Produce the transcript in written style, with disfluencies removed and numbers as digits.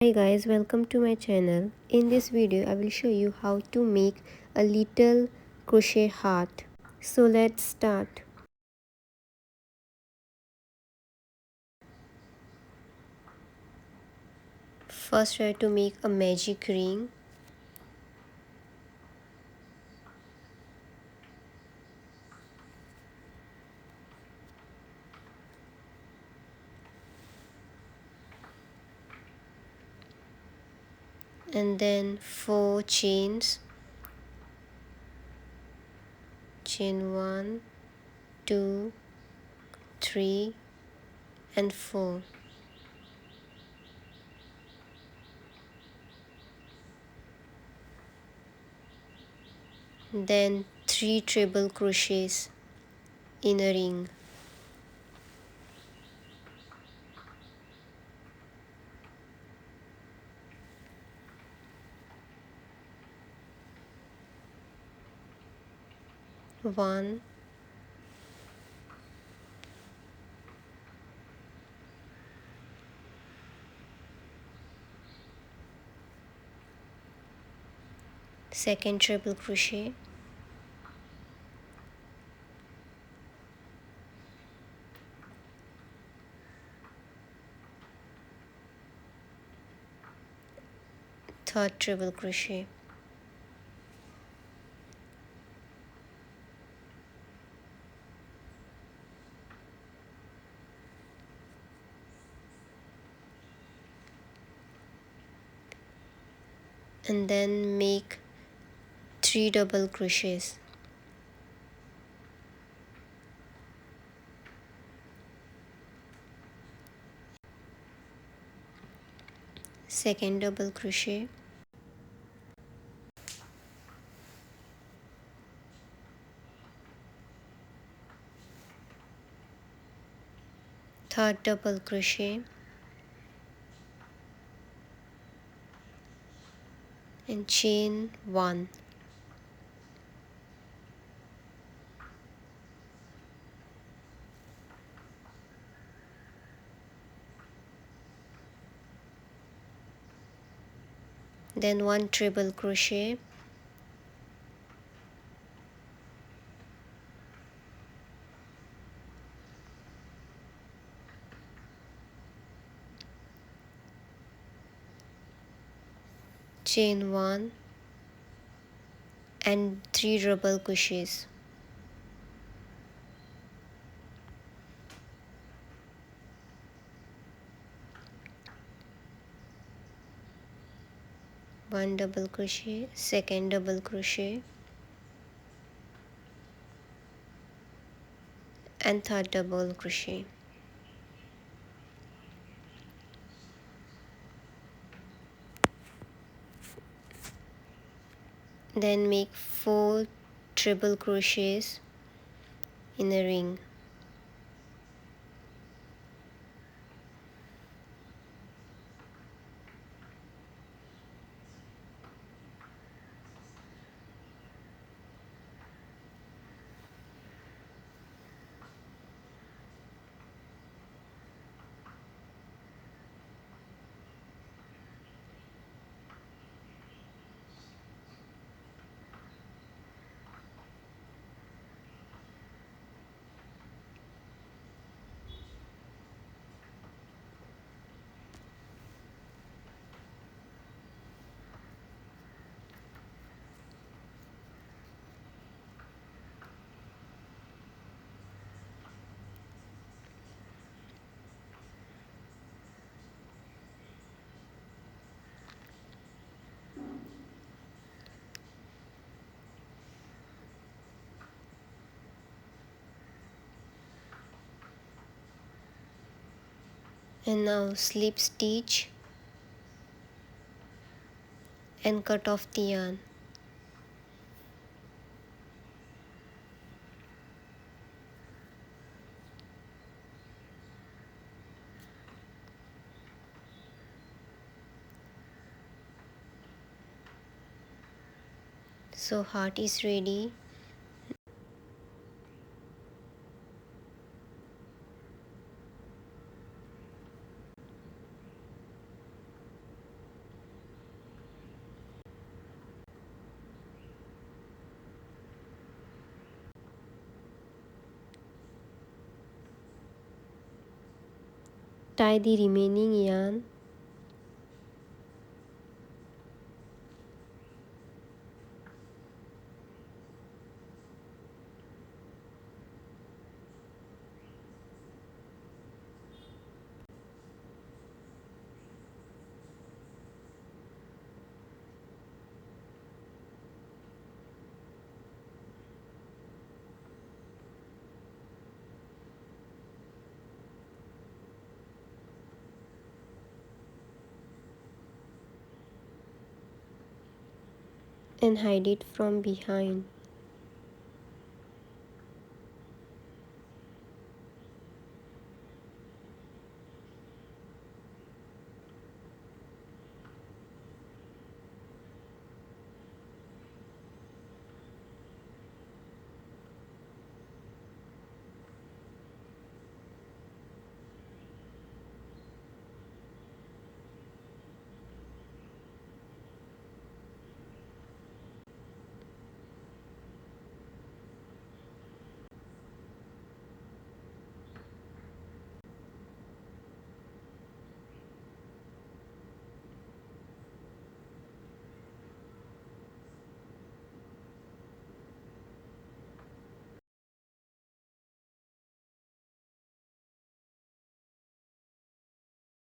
Hi guys, welcome to my channel. In this video I will show you how to make a little crochet heart. So let's start. First try to make a magic ring. And then 4 chains. Chain 1, 2, 3 and 4. Then 3 treble crochets in a ring. One, second treble crochet, third treble crochet, and then make 3 double crochets. Second double crochet, third double crochet, and chain 1. Then 1 treble crochet, chain 1 and 3 double crochets. One double crochet, second double crochet, and third double crochet. Then make 4 treble crochets in a ring. And now slip stitch and cut off the yarn. So heart is ready. tie the remaining yarn. And hide it from behind.